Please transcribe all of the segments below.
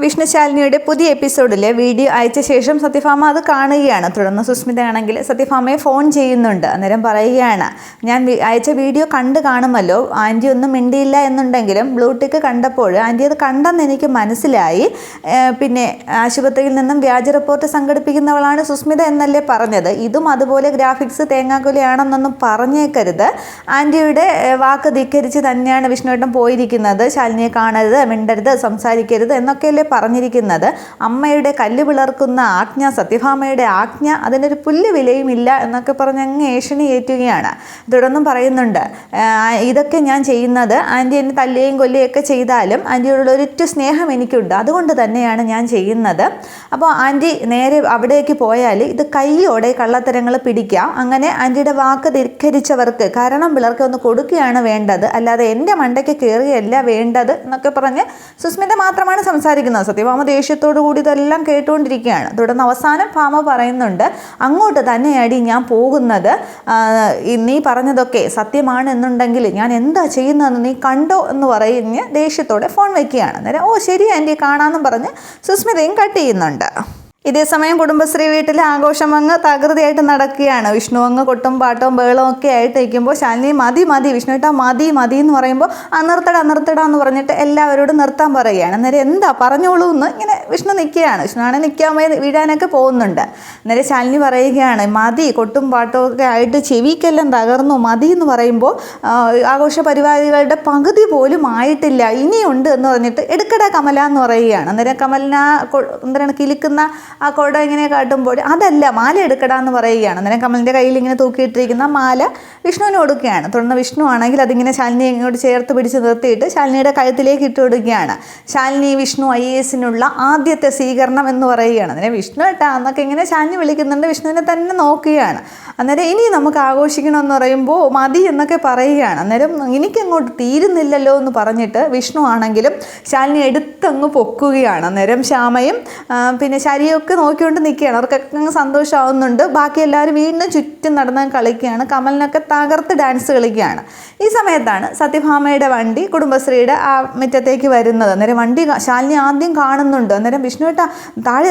വിഷ്ണു ശാലിനിയുടെ പുതിയ എപ്പിസോഡിലെ വീഡിയോ അയച്ച ശേഷം സത്യഭാമ അത് കാണുകയാണ്. തുടർന്ന് സുസ്മിതയാണെങ്കിൽ സത്യഭാമയെ ഫോൺ ചെയ്യുന്നുണ്ട്. അന്നേരം പറയുകയാണ്, ഞാൻ അയച്ച വീഡിയോ കാണുമല്ലോ, ആൻറ്റി ഒന്നും മിണ്ടിയില്ല എന്നുണ്ടെങ്കിലും ബ്ലൂടിക്ക് കണ്ടപ്പോൾ ആൻറ്റി അത് കണ്ടെന്ന് എനിക്ക് മനസ്സിലായി. പിന്നെ ആശുപത്രിയിൽ നിന്നും വ്യാജ റിപ്പോർട്ട് സംഘടിപ്പിക്കുന്നവളാണ് സുസ്മിത എന്നല്ലേ പറഞ്ഞത്. ഇതും അതുപോലെ ഗ്രാഫിക്സ് തേങ്ങാക്കൊലയാണെന്നൊന്നും പറഞ്ഞേക്കരുത്. ആൻറ്റിയുടെ വാക്ക് ധിക്കരിച്ച് തന്നെയാണ് വിഷ്ണുവേട്ടൻ പോയിരിക്കുന്നത്. ശാലിനിയെ കാണരുത്, മിണ്ടരുത്, സംസാരിക്കരുത് എന്നൊക്കെയല്ലേ പറഞ്ഞിരിക്കുന്നത്. അമ്മയുടെ കല്ല് പിളർക്കുന്ന ആജ്ഞ, സത്യഭാമയുടെ ആജ്ഞ, അതിനൊരു പുല്ല് വിലയുമില്ല എന്നൊക്കെ പറഞ്ഞ് അങ്ങ് ഏഷണി ഏറ്റുകയാണ്. തുടർന്നും പറയുന്നുണ്ട്, ഇതൊക്കെ ഞാൻ ചെയ്യുന്നത് ആൻറ്റി എന്നെ തല്ലുകയും കൊല്ലുകയൊക്കെ ചെയ്താലും ആൻറ്റിയോടുള്ള ഒരിറ്റു സ്നേഹം എനിക്കുണ്ട്, അതുകൊണ്ട് തന്നെയാണ് ഞാൻ ചെയ്യുന്നത്. അപ്പോൾ ആൻറ്റി നേരെ അവിടേക്ക് പോയാൽ ഇത് കൈയോടെ കള്ളത്തരങ്ങൾ പിടിക്കാം. അങ്ങനെ ആൻറ്റിയുടെ വാക്ക് ധിക്കരിച്ചവർക്ക് കാരണം പിളർക്കെ ഒന്ന് കൊടുക്കുകയാണ് വേണ്ടത്, അല്ലാതെ എൻ്റെ മണ്ടയ്ക്ക് കയറുകയല്ല വേണ്ടത് എന്നൊക്കെ പറഞ്ഞ് സുസ്മിത മാത്രമാണ് സംസാരിക്കുന്നത്. സത്യഭാമ ദേഷ്യത്തോടു കൂടി ഇതെല്ലാം കേട്ടുകൊണ്ടിരിക്കുകയാണ്. തുടർന്ന് അവസാനം ഭാമ പറയുന്നുണ്ട്, അങ്ങോട്ട് തന്നെയാടി ഞാൻ പോകുന്നത്, നീ പറഞ്ഞതൊക്കെ സത്യമാണ് എന്നുണ്ടെങ്കിൽ ഞാൻ എന്താ ചെയ്യുന്നതെന്ന് നീ കണ്ടോ എന്ന് പറഞ്ഞ് ദേഷ്യത്തോടെ ഫോൺ വയ്ക്കുകയാണ്. അന്നേരം ഓ ശരി ആൻറ്റി കാണാമെന്നും പറഞ്ഞ് സുസ്മിതയും കട്ട് ചെയ്യുന്നുണ്ട്. ഇതേസമയം കുടുംബശ്രീ വീട്ടിലെ ആഘോഷം അങ്ങ് തകൃതിയായിട്ട് നടക്കുകയാണ്. വിഷ്ണു അങ്ങ് കൊട്ടും പാട്ടവും ബേളവും ഒക്കെ ആയിട്ട് ഇരിക്കുമ്പോൾ ശാലിനി മതി വിഷ്ണുട്ടാ മതി എന്ന് പറയുമ്പോൾ നിർത്തടാ എന്ന് പറഞ്ഞിട്ട് എല്ലാവരോടും നിർത്താൻ പറയുകയാണ്. അന്നേരം എന്താ പറഞ്ഞോളൂ എന്ന് ഇങ്ങനെ വിഷ്ണു നിൽക്കുകയാണ്. വിഷ്ണുവാണെങ്കിൽ നിൽക്കാൻ വീഴാനൊക്കെ പോകുന്നുണ്ട്. അന്നേരം ശാലിനി പറയുകയാണ്, മതി കൊട്ടും പാട്ടവും ഒക്കെ ആയിട്ട് ചെവിക്കെല്ലാം തകർന്നു, മതി എന്ന് പറയുമ്പോൾ ആഘോഷ പരിപാടികളുടെ പകുതി പോലും ആയിട്ടില്ല, ഇനിയുണ്ട് എന്ന് പറഞ്ഞിട്ട് എടുക്കടാ കമല എന്ന് പറയുകയാണ്. അന്നേരം കമലിന എന്താണ് കിലുക്കുന്ന ആ കൊട ഇങ്ങനെ കാട്ടുമ്പോൾ അതല്ല മാല എടുക്കടാന്ന് പറയുകയാണ്. അന്നേരം കമലിൻ്റെ കയ്യിൽ ഇങ്ങനെ തൂക്കിയിട്ടിരിക്കുന്ന മാല വിഷ്ണുവിന് കൊടുക്കുകയാണ്. തുടർന്ന് വിഷ്ണു ആണെങ്കിൽ അതിങ്ങനെ ശാലിനിയെ ഇങ്ങോട്ട് ചേർത്ത് പിടിച്ച് നിർത്തിയിട്ട് ശാലിനിയുടെ കഴുത്തിലേക്ക് ഇട്ട് കൊടുക്കുകയാണ്. ശാലിനി വിഷ്ണു IASനുള്ള ആദ്യത്തെ സ്വീകരണം എന്ന് പറയുകയാണ്. അന്നേരം വിഷ്ണു ഏട്ടാ എന്നൊക്കെ ഇങ്ങനെ ശാലിനി വിളിക്കുന്നുണ്ട്. വിഷ്ണുവിനെ തന്നെ നോക്കുകയാണ്. അന്നേരം ഇനി നമുക്ക് ആഘോഷിക്കണമെന്ന് പറയുമ്പോൾ മതി എന്നൊക്കെ പറയുകയാണ്. അന്നേരം എനിക്കങ്ങോട്ട് തീരുന്നില്ലല്ലോ എന്ന് പറഞ്ഞിട്ട് വിഷ്ണു ആണെങ്കിലും ശാലിനി എടുത്തങ്ങ് പൊക്കുകയാണ്. അന്നേരം ശ്യാമയും പിന്നെ ശരിയൊക്കെ നോക്കിക്കൊണ്ട് നിൽക്കുകയാണ്. അവർക്കൊക്കെ അങ്ങ് സന്തോഷമാവുന്നുണ്ട്. ബാക്കി എല്ലാവരും വീണ്ടും ചുറ്റും നടന്ന് കളിക്കുകയാണ്. കമലിനൊക്കെ തകർത്ത് ഡാൻസ് കളിക്കുകയാണ്. ഈ സമയത്താണ് സത്യഭാമയുടെ വണ്ടി കുടുംബശ്രീയുടെ ആ മുറ്റത്തേക്ക് വരുന്നത്. അന്നേരം വണ്ടി ശാലിനി ആദ്യം കാണുന്നുണ്ട്. അന്നേരം വിഷ്ണുവേട്ടാ താഴെ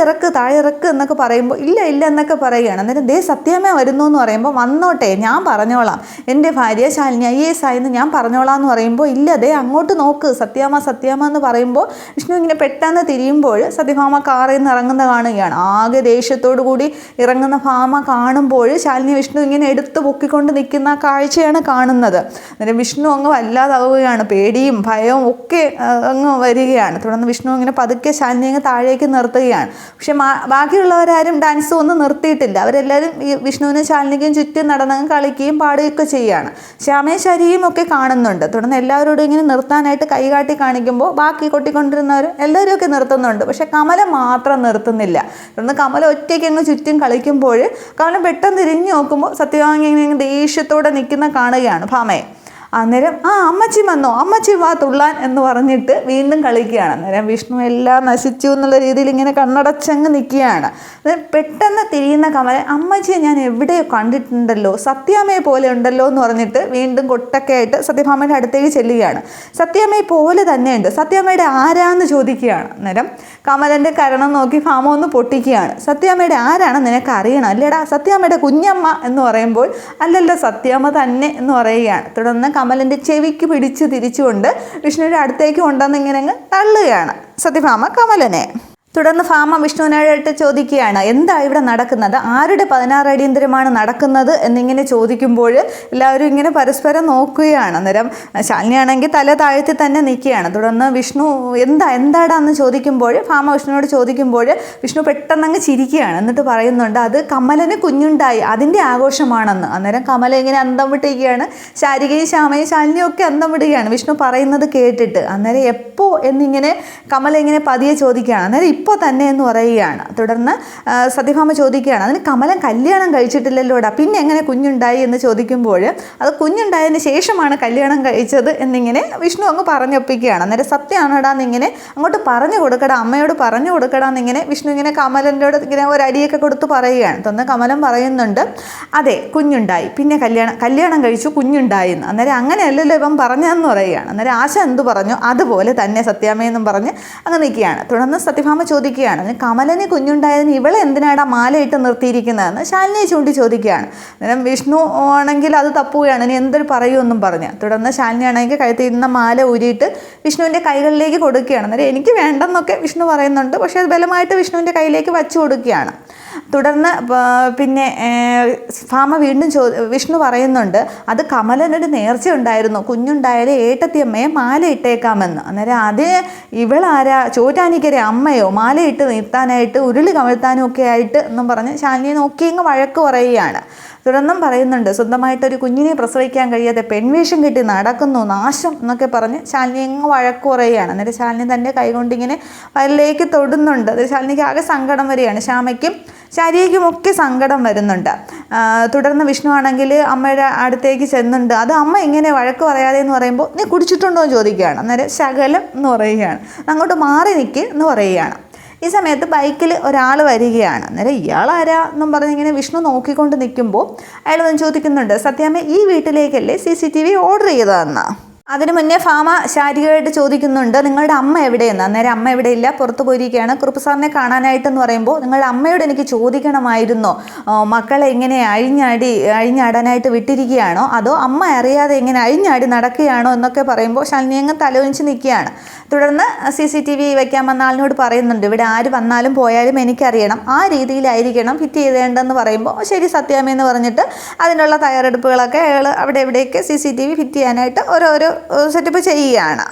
ഇറക്ക് എന്നൊക്കെ പറയുമ്പോൾ ഇല്ല എന്നൊക്കെ പറയുകയാണ്. അന്നേരം ദേ സത്യാമ്മ വരുന്നു എന്ന് പറയുമ്പോൾ വന്നോട്ടെ ഞാൻ പറഞ്ഞോളാം, എൻ്റെ ഭാര്യ ശാലിനി IAS ആയെന്ന് ഞാൻ പറഞ്ഞോളാം എന്ന് പറയുമ്പോൾ ഇല്ല ദേ അങ്ങോട്ട് നോക്ക് സത്യാമ്മ എന്ന് പറയുമ്പോൾ വിഷ്ണു ഇങ്ങനെ പെട്ടെന്ന് തിരിയുമ്പോൾ സത്യഭാമ കാറിൽ നിന്ന് ഇറങ്ങുന്ന കാണുകയാണ്. ആകെ ദേഷ്യത്തോടു കൂടി ഇറങ്ങുന്ന ഭാമ കാണുമ്പോൾ ശാലിനി വിഷ്ണു ഇങ്ങനെ എടുത്ത് പൊക്കിക്കൊണ്ട് നിൽക്കുന്ന കാഴ്ചയാണ് കാണുന്നത്. അന്നേരം വിഷ്ണു അങ്ങ് വല്ലാതാവുകയാണ്. പേടിയും ഭയവും ഒക്കെ അങ്ങ് വരികയാണ്. തുടർന്ന് വിഷ്ണു ഇങ്ങനെ പതുക്കെ ശാലിനി അങ്ങ് താഴേക്ക് നിർത്തുകയാണ്. പക്ഷെ ബാക്കിയുള്ളവരാരും ഡാൻസ് ഒന്നും നിർത്തിയിട്ടില്ല. അവരെല്ലാവരും ഈ വിഷ്ണുവിനും ശാലിനിക്കും ചുറ്റും നടന്നങ്ങ് കളിക്കുകയും പാടുകയൊക്കെ ചെയ്യുകയാണ്. ശ്യാമേശ്വരിയും ഒക്കെ കാണുന്നുണ്ട്. തുടർന്ന് എല്ലാവരോടും ഇങ്ങനെ നിർത്താനായിട്ട് കൈകാട്ടി കാണിക്കുമ്പോൾ ബാക്കി കൊട്ടിക്കൊണ്ടിരുന്നവർ എല്ലാവരും ഒക്കെ നിർത്തുന്നുണ്ട്. പക്ഷെ കമല മാത്രം നിർത്തുന്നില്ല. തുടർന്ന് കമല ഒറ്റയ്ക്ക് അങ്ങ് ചുറ്റും കളിക്കുമ്പോൾ കമല പെട്ടെന്ന് തിരിഞ്ഞു നോക്കുമ്പോൾ സത്യവാങ്ങി ഇങ്ങനെ ദേഷ്യത്തോടെ നിൽക്കുന്ന കാണുകയാണ് ഭാമയെ. അന്നേരം അമ്മച്ചി വന്നോ, അമ്മച്ചി വാ തുള്ളാൻ എന്ന് പറഞ്ഞിട്ട് വീണ്ടും കളിക്കുകയാണ്. അന്നേരം വിഷ്ണു എല്ലാം നശിച്ചു എന്നുള്ള രീതിയിൽ ഇങ്ങനെ കണ്ണടച്ചങ്ങ് നിൽക്കുകയാണ്. അന്നേരം പെട്ടെന്ന് തിരിയുന്ന കമല അമ്മച്ചിയെ ഞാൻ എവിടെയോ കണ്ടിട്ടുണ്ടല്ലോ, സത്യാമ്മയെ പോലെ ഉണ്ടല്ലോ എന്ന് പറഞ്ഞിട്ട് വീണ്ടും കൊട്ടൊക്കെ ആയിട്ട് സത്യഭാമയുടെ അടുത്തേക്ക് ചെല്ലുകയാണ്. സത്യാമ്മയെ പോലെ തന്നെയുണ്ട്, സത്യാമ്മയുടെ ആരാന്ന് ചോദിക്കുകയാണ്. അന്നേരം കമലൻ്റെ കരണം നോക്കി ഭാമ ഒന്ന് പൊട്ടിക്കുകയാണ്. സത്യാമ്മയുടെ ആരാണ് നിനക്ക് അറിയണം അല്ലേടാ, സത്യാമ്മയുടെ കുഞ്ഞമ്മ എന്ന് പറയുമ്പോൾ അല്ലല്ലോ സത്യാമ്മ തന്നെ എന്ന് പറയുകയാണ്. തുടർന്ന് കമലിൻ്റെ ചെവിക്ക് പിടിച്ച് തിരിച്ചുകൊണ്ട് വിഷ്ണുവിൻ്റെ അടുത്തേക്ക് കൊണ്ടുവന്ന് ഇങ്ങനെ അങ്ങ് തള്ളുകയാണ് സത്യഭാമ കമലനെ. തുടർന്ന് ഭാമ വിഷ്ണുവിനായിട്ട് ചോദിക്കുകയാണ്, എന്താ ഇവിടെ നടക്കുന്നത്, ആരുടെ 16 അടിയന്തരമാണ് നടക്കുന്നത് എന്നിങ്ങനെ ചോദിക്കുമ്പോൾ എല്ലാവരും ഇങ്ങനെ പരസ്പരം നോക്കുകയാണ്. അന്നേരം ശാലിനിയാണെങ്കിൽ തല താഴ്ത്തി തന്നെ നിൽക്കുകയാണ്. തുടർന്ന് വിഷ്ണു എന്താടാന്ന് ചോദിക്കുമ്പോൾ ഭാമ വിഷ്ണുവിനോട് ചോദിക്കുമ്പോൾ വിഷ്ണു പെട്ടെന്നങ്ങ് ചിരിക്കുകയാണ്. എന്നിട്ട് പറയുന്നുണ്ട് അത് കമലന് കുഞ്ഞുണ്ടായി അതിൻ്റെ ആഘോഷമാണെന്ന്. അന്നേരം കമല ഇങ്ങനെ അന്തം വിട്ടിരിക്കുകയാണ്. ശാരികയും ശ്യാമയും ശാലിനിയും ഒക്കെ അന്തം വിടുകയാണ് വിഷ്ണു പറയുന്നത് കേട്ടിട്ട്. അന്നേരം എപ്പോൾ എന്നിങ്ങനെ കമല ഇങ്ങനെ പതിയെ ചോദിക്കുകയാണ്. അന്നേരം ഇപ്പോൾ തന്നെ എന്ന് പറയുകയാണ്. തുടർന്ന് സത്യഭാമ ചോദിക്കുകയാണ്, അതിന് കമലൻ കല്യാണം കഴിച്ചിട്ടില്ലല്ലോടാ, പിന്നെ എങ്ങനെ കുഞ്ഞുണ്ടായി എന്ന് ചോദിക്കുമ്പോൾ അത് കുഞ്ഞുണ്ടായതിന് ശേഷമാണ് കല്യാണം കഴിച്ചത് എന്നിങ്ങനെ വിഷ്ണു അങ്ങ് പറഞ്ഞൊപ്പിക്കുകയാണ്. അന്നേരം സത്യമാണോടാ എന്നിങ്ങനെ അങ്ങോട്ട് പറഞ്ഞു കൊടുക്കടാ, അമ്മയോട് പറഞ്ഞു കൊടുക്കടാ എന്നിങ്ങനെ വിഷ്ണു ഇങ്ങനെ കമലനോട് ഇങ്ങനെ ഒരടിയൊക്കെ കൊടുത്ത് പറയുകയാണ്. തന്നെ കമലൻ പറയുന്നുണ്ട്, അതെ കുഞ്ഞുണ്ടായി, പിന്നെ കല്യാണം കഴിച്ചു, കുഞ്ഞുണ്ടായി എന്ന്. അന്നേരം അങ്ങനെയല്ലല്ലോ ഇവൻ പറഞ്ഞതെന്ന് പറയുകയാണ്. അന്നേരം ആശ എന്ത് പറഞ്ഞു അതുപോലെ തന്നെ സത്യാമ്മയെന്നും പറഞ്ഞ് അങ്ങ് നിൽക്കുകയാണ്. തുടർന്ന് സത്യഭാമ ചോദിക്കുകയാണ്, കമലന് കുഞ്ഞുണ്ടായതിന് ഇവളെ എന്തിനാടാ മാലയിട്ട് നിർത്തിയിരിക്കുന്നതെന്ന് ശാലിനിയെ ചൂണ്ടി ചോദിക്കുകയാണ്. അന്നേരം വിഷ്ണു ആണെങ്കിൽ അത് തപ്പുകയാണ്, ഇനി എന്തൊരു പറയുമെന്നും പറഞ്ഞ്. തുടർന്ന് ശാലിനി ആണെങ്കിൽ കഴുത്തിൽ ഇരുന്ന മാല ഊരിയിട്ട് വിഷ്ണുവിൻ്റെ കൈകളിലേക്ക് കൊടുക്കുകയാണ്. അന്നേരം എനിക്ക് വേണ്ടെന്നൊക്കെ വിഷ്ണു പറയുന്നുണ്ട്, പക്ഷേ അത് ബലമായിട്ട് വിഷ്ണുവിൻ്റെ കയ്യിലേക്ക് വച്ചു കൊടുക്കുകയാണ്. തുടർന്ന് പിന്നെ ഭാമ വീണ്ടും വിഷ്ണു പറയുന്നുണ്ട്, അത് കമലനൊരു നേർച്ച ഉണ്ടായിരുന്നു, കുഞ്ഞുണ്ടായാലും ഏട്ടത്തിയമ്മയെ മാല ഇട്ടേക്കാമെന്ന്. അന്നേരം അത് ഇവളാരാ, ചോറ്റാനിക്കരെ അമ്മയോ മാലയിട്ട് നിർത്താനായിട്ട് ഉരുളി കമഴ്ത്താനും ഒക്കെ ആയിട്ട് എന്നും പറഞ്ഞ് ശാലിനിയെ നോക്കി അങ്ങ് വഴക്ക് പറയുകയാണ്. തുടർന്നും പറയുന്നുണ്ട്, സ്വന്തമായിട്ടൊരു കുഞ്ഞിനെ പ്രസവിക്കാൻ കഴിയാതെ പെൺവേഷം കെട്ടി നടക്കുന്നു, നാശം എന്നൊക്കെ പറഞ്ഞ് ശാലിനി അങ്ങ് വഴക്ക് പറയുകയാണ്. അന്നേരം ശാലിനി തൻ്റെ കൈകൊണ്ടിങ്ങനെ വയലിലേക്ക് തൊടുന്നുണ്ട്. അത് ശാലിനിക്ക് ആകെ സങ്കടം വരികയാണ്. ശ്യാമയ്ക്കും ശാരികയ്ക്കുമൊക്കെ സങ്കടം വരുന്നുണ്ട്. തുടർന്ന് വിഷ്ണു ആണെങ്കിൽ അമ്മയുടെ അടുത്തേക്ക് ചെന്നുണ്ട്, അത് അമ്മ ഇങ്ങനെ വഴക്ക് പറയാതെ എന്ന് പറയുമ്പോൾ നീ കുടിച്ചിട്ടുണ്ടോ എന്ന് ചോദിക്കുകയാണ്. അന്നേരം ശകലം എന്ന് പറയുകയാണ്, അങ്ങോട്ട് മാറി നിൽക്ക് എന്ന് പറയുകയാണ്. ഈ സമയത്ത് ബൈക്കിൽ ഒരാൾ വരികയാണ്. അന്നേരം ഇയാളാരാ എന്നും പറഞ്ഞിങ്ങനെ വിഷ്ണു നോക്കിക്കൊണ്ട് നിൽക്കുമ്പോൾ അയാൾ വന്ന് ചോദിക്കുന്നുണ്ട്, സത്യാമ്മ ഈ വീട്ടിലേക്കല്ലേ CCTV ഓർഡർ ചെയ്തതെന്ന്. അതിന് മുന്നേ ഭാമ ശാരികയായിട്ട് ചോദിക്കുന്നുണ്ട്, നിങ്ങളുടെ അമ്മ എവിടെയെന്ന്. അന്നേരം അമ്മ എവിടെയില്ല, പുറത്ത് പോയിരിക്കുകയാണ്. കുറുപ്പ് സാറിനെ കാണാനായിട്ടെന്ന് പറയുമ്പോൾ നിങ്ങളുടെ അമ്മയോട് എനിക്ക് ചോദിക്കണമായിരുന്നോ, മക്കളെ ഇങ്ങനെ അഴിഞ്ഞാടാനായിട്ട് വിട്ടിരിക്കുകയാണോ, അതോ അമ്മ അറിയാതെ ഇങ്ങനെ അഴിഞ്ഞാടി നടക്കുകയാണോ എന്നൊക്കെ പറയുമ്പോൾ ശാലിനി അങ്ങ് തലവെച്ച് നിൽക്കുകയാണ്. തുടർന്ന് CCTV വയ്ക്കാമെന്ന ആളിനോട് പറയുന്നുണ്ട്, ഇവിടെ ആര് വന്നാലും പോയാലും എനിക്കറിയണം, ആ രീതിയിലായിരിക്കണം ഫിറ്റ് ചെയ്തേണ്ടെന്ന് പറയുമ്പോൾ ശരി സത്യാമ്മയെന്ന് പറഞ്ഞിട്ട് അതിനുള്ള തയ്യാറെടുപ്പുകളൊക്കെ അയാൾ അവിടെ എവിടെയൊക്കെ CCTV ഫിറ്റ് ചെയ്യാനായിട്ട് ഓരോരോ സെറ്റപ്പ് ചെയ്യുകയാണ്.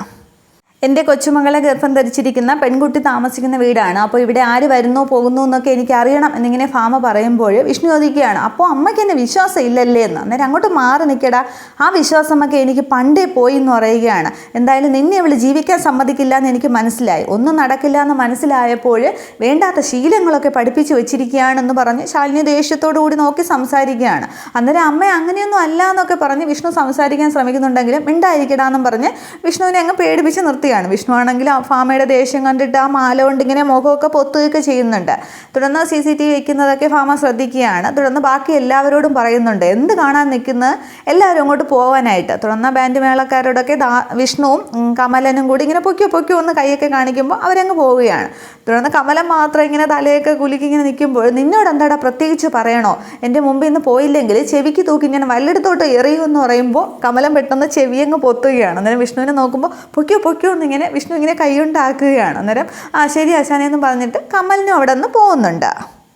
എൻ്റെ കൊച്ചുമകളെ ഗർഭം ധരിച്ചിരിക്കുന്ന പെൺകുട്ടി താമസിക്കുന്ന വീടാണ്, അപ്പോൾ ഇവിടെ ആര് വരുന്നോ പോകുന്നു എന്നൊക്കെ എനിക്ക് അറിയണം എന്നിങ്ങനെ ഭാമ പറയുമ്പോൾ വിഷ്ണു ചോദിക്കുകയാണ്, അപ്പോൾ അമ്മയ്ക്ക് എന്നെ വിശ്വാസം ഇല്ലല്ലേ എന്ന്. അന്നേരം അങ്ങോട്ട് മാറി നിൽക്കടാ, ആ വിശ്വാസമൊക്കെ എനിക്ക് പണ്ടേ പോയി എന്ന് പറയുകയാണ്. എന്തായാലും നിന്നെ ഇവൾ ജീവിക്കാൻ സമ്മതിക്കില്ല എന്ന് എനിക്ക് മനസ്സിലായി, ഒന്നും നടക്കില്ല എന്ന് മനസ്സിലായപ്പോൾ വേണ്ടാത്ത ശീലങ്ങളൊക്കെ പഠിപ്പിച്ച് വെച്ചിരിക്കുകയാണെന്ന് പറഞ്ഞ് ശാലിനി ദേഷ്യത്തോടു കൂടി നോക്കി സംസാരിക്കുകയാണ്. അന്നേരം അമ്മ അങ്ങനെയൊന്നും അല്ല എന്നൊക്കെ പറഞ്ഞ് വിഷ്ണു സംസാരിക്കാൻ ശ്രമിക്കുന്നുണ്ടെങ്കിലും മിണ്ടായിരിക്കടാന്നും പറഞ്ഞ് വിഷ്ണുവിനെ അങ്ങ് പേടിപ്പിച്ച് നിർത്തി. വിഷ്ണു ആണെങ്കിൽ ഭാമയുടെ ദേഷ്യം കണ്ടിട്ട് ആ മാല കൊണ്ട് ഇങ്ങനെ മുഖമൊക്കെ പൊത്തുകയൊക്കെ ചെയ്യുന്നുണ്ട്. തുടർന്ന് CCTV വയ്ക്കുന്നതൊക്കെ ഭാമ ശ്രദ്ധിക്കുകയാണ്. തുടർന്ന് ബാക്കി എല്ലാവരോടും പറയുന്നുണ്ട്, എന്ത് കാണാൻ നിൽക്കുന്നത്, എല്ലാവരും അങ്ങോട്ട് പോകാനായിട്ട്. തുടർന്ന് ബാൻഡ് മേളക്കാരോടൊക്കെ വിഷ്ണുവും കമലനും കൂടി ഇങ്ങനെ പൊക്കിയോ ഒന്ന് കൈയൊക്കെ കാണിക്കുമ്പോൾ അവരങ്ങ് പോവുകയാണ്. തുടർന്ന് കമലൻ മാത്രം ഇങ്ങനെ തലയൊക്കെ കുലുക്കി ഇങ്ങനെ നിൽക്കുമ്പോൾ, നിന്നോട് എന്താടാ പ്രത്യേകിച്ച് പറയണോ, എൻ്റെ മുമ്പിൽ നിന്ന് പോയില്ലെങ്കിൽ ചെവിക്ക് തൂക്കി ഇങ്ങനെ വല്ലയിടത്തോട്ട് എറിയുമെന്ന് പറയുമ്പോൾ കമലൻ പെട്ടെന്ന് ചെവിയങ്ങ് പൊത്തുകയാണ്. അന്നേരം വിഷ്ണുവിനെ നോക്കുമ്പോൾ പൊക്കിയോ എന്നിങ്ങനെ വിഷ്ണു ഇങ്ങനെ കൈകൊണ്ടാക്കുകയാണ്. അന്നേരം ശരി ആശാനെന്ന് പറഞ്ഞിട്ട് കമലിനും അവിടെ നിന്ന് പോകുന്നുണ്ട്.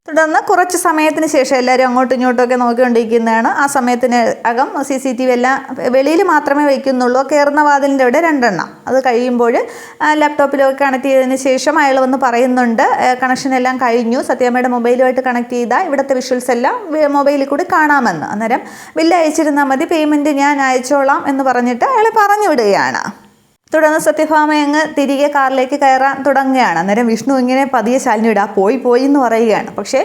തുടർന്ന് കുറച്ച് സമയത്തിന് ശേഷം എല്ലാവരും അങ്ങോട്ടും ഇങ്ങോട്ടുമൊക്കെ നോക്കിക്കൊണ്ടിരിക്കുന്നതാണ്. ആ സമയത്തിന് അകം CCTV എല്ലാം വെളിയിൽ മാത്രമേ വയ്ക്കുന്നുള്ളൂ, കയറുന്ന വാതിലിൻ്റെ അവിടെ 2 എണ്ണം. അത് കഴിയുമ്പോൾ ലാപ്ടോപ്പിലൊക്കെ കണക്ട് ചെയ്തതിന് ശേഷം അയാൾ വന്ന് പറയുന്നുണ്ട്, കണക്ഷൻ എല്ലാം കഴിഞ്ഞു, സത്യാമ്മയുടെ മൊബൈലുമായിട്ട് കണക്ട് ചെയ്താൽ ഇവിടുത്തെ വിഷ്വൽസ് എല്ലാം മൊബൈലിൽ കൂടി കാണാമെന്ന്. അന്നേരം ബില്ല് അയച്ചിരുന്നാൽ മതി, പേയ്മെൻറ്റ് ഞാൻ അയച്ചോളാം എന്ന് പറഞ്ഞിട്ട് അയാളെ പറഞ്ഞു വിടുകയാണ്. തുടർന്ന് സത്യഭാമ അങ്ങ് തിരികെ കാറിലേക്ക് കയറാൻ തുടങ്ങുകയാണ്. അന്നേരം വിഷ്ണു ഇങ്ങനെ പതിയെ ശാലിനിയോട് പോയി എന്ന് പറയുകയാണ്. പക്ഷേ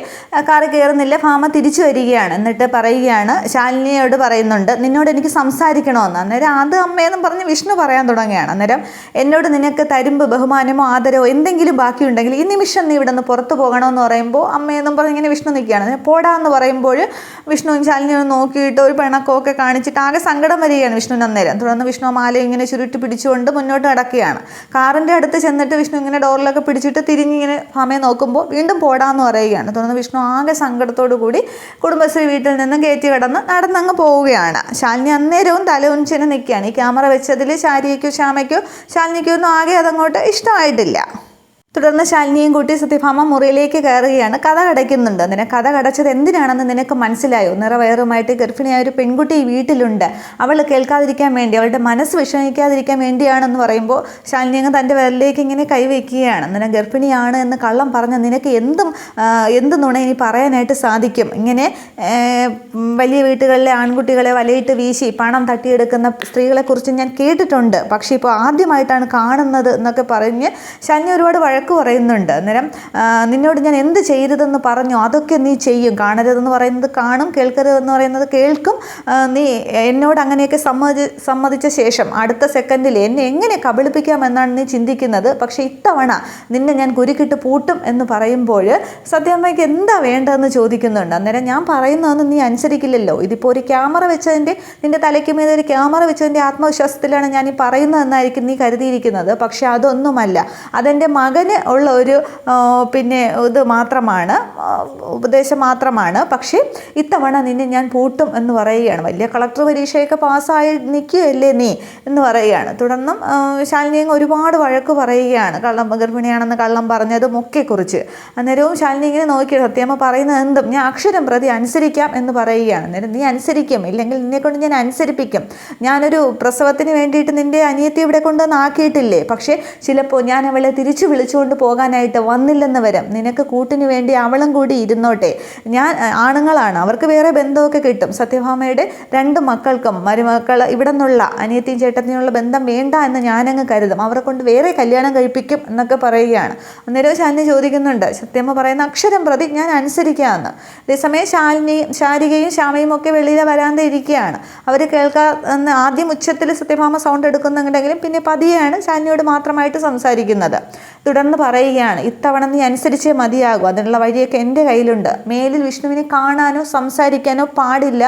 കാറിൽ കയറുന്നില്ല. ഭാമ തിരിച്ചു വരികയാണ്. എന്നിട്ട് പറയുകയാണ്, ശാലിനിയോട് പറയുന്നുണ്ട്, നിന്നോട് എനിക്ക് സംസാരിക്കണമെന്ന്. അന്നേരം അത് അമ്മയെന്നും പറഞ്ഞ് വിഷ്ണു പറയാൻ തുടങ്ങുകയാണ്. അന്നേരം എന്നോട് നിനക്ക് തരുമ്പ് ബഹുമാനമോ ആദരവോ എന്തെങ്കിലും ബാക്കിയുണ്ടെങ്കിൽ ഈ നിമിഷം നീ ഇവിടെ നിന്ന് പുറത്തു പോകണമെന്ന് പറയുമ്പോൾ അമ്മയെന്നും പറഞ്ഞ് ഇങ്ങനെ വിഷ്ണു നിൽക്കുകയാണ്. പോടാന്ന് പറയുമ്പോൾ വിഷ്ണുവും ശാലിനിയും നോക്കിയിട്ട് ഒരു പിണക്കമൊക്കെ കാണിച്ചിട്ട് ആകെ സങ്കടം വരികയാണ് വിഷ്ണുവിന് അന്നേരം. തുടർന്ന് വിഷ്ണു മാല ഇങ്ങനെ ചുരുട്ടി പിടിച്ചുകൊണ്ട് മുന്നോട്ട് നടക്കുകയാണ്. കാറിൻ്റെ അടുത്ത് ചെന്നിട്ട് വിഷ്ണു ഇങ്ങനെ ഡോറിലൊക്കെ പിടിച്ചിട്ട് തിരിഞ്ഞിങ്ങനെ ഭാമയെ നോക്കുമ്പോൾ വീണ്ടും പോടാന്ന് പറയുകയാണ്. തുടർന്ന് വിഷ്ണു ആകെ സങ്കടത്തോടു കൂടി കുടുംബശ്രീ വീട്ടിൽ നിന്ന് കയറ്റി കിടന്ന് നടന്നങ്ങ് പോവുകയാണ്. ശാലിനി അന്നേരവും തല ഉഞ്ചിന് നിൽക്കുകയാണ്. ഈ ക്യാമറ വെച്ചതിൽ ശാരികയ്ക്കോ ശ്യാമയ്ക്കോ ശാലിനിക്കോ ഒന്നും ആകെ അതങ്ങോട്ട് ഇഷ്ടമായിട്ടില്ല. തുടർന്ന് ശാലിനിയും കൂട്ടി സത്യഭാമ മുറിയിലേക്ക് കയറുകയാണ്. കഥ കടയ്ക്കുന്നുണ്ട്. അതിനെ കഥ കടച്ചത് എന്തിനാണെന്ന് നിനക്ക് മനസ്സിലായോ? നിറവയറുമായിട്ട് ഗർഭിണിയായ ഒരു പെൺകുട്ടി ഈ വീട്ടിലുണ്ട്. അവൾ കേൾക്കാതിരിക്കാൻ വേണ്ടി, അവളുടെ മനസ്സ് വിഷമിക്കാതിരിക്കാൻ വേണ്ടിയാണെന്ന് പറയുമ്പോൾ ശാലിനി അങ്ങ് തൻ്റെ വിരലിലേക്ക് ഇങ്ങനെ കൈവയ്ക്കുകയാണ്. അന്നേരം ഗർഭിണിയാണ് എന്ന് കള്ളം പറഞ്ഞ നിനക്ക് എന്ത് നുണ ഇനി പറയാനായിട്ട് സാധിക്കും? ഇങ്ങനെ വലിയ വീട്ടുകളിലെ ആൺകുട്ടികളെ വലയിട്ട് വീശി പണം തട്ടിയെടുക്കുന്ന സ്ത്രീകളെക്കുറിച്ച് ഞാൻ കേട്ടിട്ടുണ്ട്, പക്ഷേ ഇപ്പോൾ ആദ്യമായിട്ടാണ് കാണുന്നത് എന്നൊക്കെ പറഞ്ഞ് ശാലിനി ഒരുപാട് വഴക്ക് വഴക്ക് പറയുന്നുണ്ട്. അന്നേരം നിന്നോട് ഞാൻ എന്ത് ചെയ്തതെന്ന് പറഞ്ഞു, അതൊക്കെ നീ ചെയ്യും. കാണരുതെന്ന് പറയുന്നത് കാണും, കേൾക്കരുതെന്ന് പറയുന്നത് കേൾക്കും. നീ എന്നോട് അങ്ങനെയൊക്കെ സമ്മതിച്ച ശേഷം അടുത്ത സെക്കൻഡിൽ എന്നെ എങ്ങനെ കബളിപ്പിക്കാമെന്നാണ് നീ ചിന്തിക്കുന്നത്. പക്ഷേ ഇത്തവണ നിന്നെ ഞാൻ കുരുക്കിട്ട് പൂട്ടും എന്ന് പറയുമ്പോൾ സത്യമ്മയ്ക്ക് എന്താ വേണ്ടതെന്ന് ചോദിക്കുന്നുണ്ട്. അന്നേരം ഞാൻ പറയുന്നതൊന്നും നീ അനുസരിക്കില്ലല്ലോ. ഇതിപ്പോൾ ഒരു ക്യാമറ വെച്ചതിൻ്റെ, നിൻ്റെ തലയ്ക്ക് മീതെ ഒരു ക്യാമറ വെച്ചതിൻ്റെ ആത്മവിശ്വാസത്തിലാണ് ഞാൻ ഈ പറയുന്നതെന്നായിരിക്കും നീ കരുതിയിരിക്കുന്നത്. പക്ഷേ അതൊന്നുമല്ല. അതെൻ്റെ മകന് ഉള്ള ഒരു ഇത് മാത്രമാണ്, ഉപദേശം മാത്രമാണ്. പക്ഷേ ഇത്തവണ നിന്നെ ഞാൻ പൂട്ടും എന്ന് പറയുകയാണ്. വലിയ കളക്ടർ പരീക്ഷയൊക്കെ പാസ്സായി നിൽക്കുകയല്ലേ നീ എന്ന് പറയുകയാണ്. തുടർന്നും ശാലിനി ഒരുപാട് വഴക്ക് പറയുകയാണ്, ഗർഭിണിയാണെന്ന് കള്ളം പറഞ്ഞതും ഒക്കെ കുറിച്ച്. അന്നേരവും ശാലിനി ഇങ്ങനെ നോക്കി സത്യമ്മ പറയുന്നത് എന്തും ഞാൻ അക്ഷരം പ്രതി അനുസരിക്കാം എന്ന് പറയുകയാണ്. അന്നേരം നീ അനുസരിക്കും, ഇല്ലെങ്കിൽ നിന്നെക്കൊണ്ട് ഞാൻ അനുസരിപ്പിക്കും. ഞാനൊരു പ്രസവത്തിന് വേണ്ടിയിട്ട് നിൻ്റെ അനിയത്തി ഇവിടെ കൊണ്ടുവന്ന് ആക്കിയിട്ടില്ലേ, പക്ഷേ ചിലപ്പോൾ ഞാൻ അവളെ തിരിച്ചു വിളിച്ചുകൊണ്ട് പോകാനായിട്ട് വന്നില്ലെന്ന് വരും. നിനക്ക് കൂട്ടിന് വേണ്ടി അവളും കൂടി ഇരുന്നോട്ടെ. ഞാൻ ആണുങ്ങളാണ്, അവർക്ക് വേറെ ബന്ധമൊക്കെ കിട്ടും. സത്യഭാമയുടെ 2 മക്കൾക്കും മരുമക്കൾ ഇവിടെ നിന്നുള്ള അനിയത്തിയും ചേട്ടത്തിനുള്ള ബന്ധം വേണ്ട എന്ന് ഞാനങ്ങ് കരുതും. അവരെ കൊണ്ട് വേറെ കല്യാണം കഴിപ്പിക്കും എന്നൊക്കെ പറയുകയാണ്. അന്നേരം ശാലിനി ചോദിക്കുന്നുണ്ട്, സത്യമ്മ പറയുന്ന അക്ഷരം പ്രതി ഞാൻ അനുസരിക്കാമെന്ന്. അതേസമയം ശാരികയും ശ്യാമയും ഒക്കെ വെളിയിൽ വരാതെ ഇരിക്കുകയാണ്. അവർ കേൾക്കാന്ന് ആദ്യം ഉച്ചത്തിൽ സത്യഭാമ സൗണ്ട് എടുക്കുന്നുണ്ടെങ്കിലും പിന്നെ പതിയെയാണ് ശാലിനിയോട് മാത്രമായിട്ട് സംസാരിക്കുന്നത്. തുടർന്ന് പറയുകയാണ്, ഇത്തവണ നീ അനുസരിച്ചേ മതിയാകും. അതിനുള്ള വഴിയൊക്കെ എൻ്റെ കയ്യിലുണ്ട്. മേലിൽ വിഷ്ണുവിനെ കാണാനോ സംസാരിക്കാനോ പാടില്ല,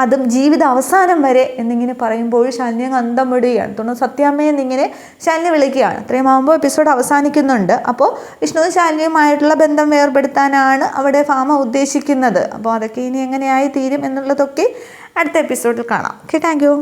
അതും ജീവിത അവസാനം വരെ എന്നിങ്ങനെ പറയുമ്പോൾ ശാലിനി അങ്ങ് അന്തം വിടുകയാണ്. തുടർന്ന് സത്യാമ്മയെ എന്നിങ്ങനെ ശാലിനി വിളിക്കുകയാണ്. അത്രയും ആകുമ്പോൾ എപ്പിസോഡ് അവസാനിക്കുന്നുണ്ട്. അപ്പോൾ വിഷ്ണുവും ശാലിനിയുമായിട്ടുള്ള ബന്ധം വേർപെടുത്താനാണ് അവിടെ ഭാമ ഉദ്ദേശിക്കുന്നത്. അപ്പോൾ അതൊക്കെ ഇനി എങ്ങനെയായി തീരും എന്നുള്ളതൊക്കെ അടുത്ത എപ്പിസോഡിൽ കാണാം. Okay, thank you.